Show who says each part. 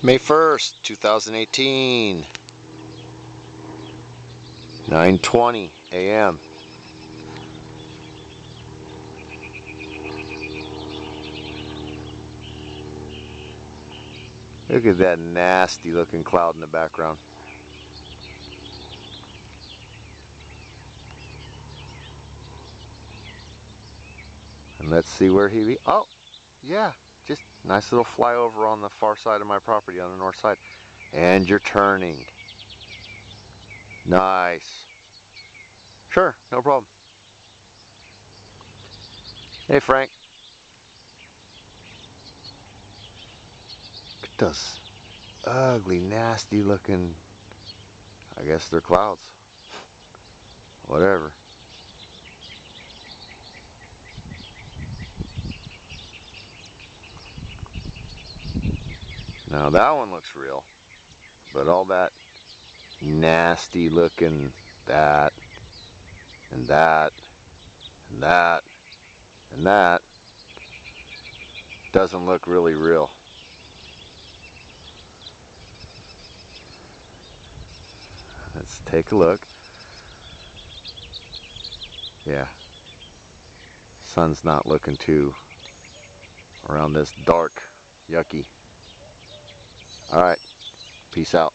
Speaker 1: May 1st, 2018, 9:20 a.m. Look at that nasty looking cloud in the background. And let's see where he be. Oh, yeah, just nice little flyover on the far side of my property on the north side. And you're turning. Nice. Sure, no problem. Hey, Frank. Look at those ugly, nasty looking, I guess they're clouds. Whatever. Now that one looks real, but all that nasty looking, that, and that, and that, and that, doesn't look really real. Let's take a look. Yeah, sun's not looking too around this dark, yucky. All right, peace out.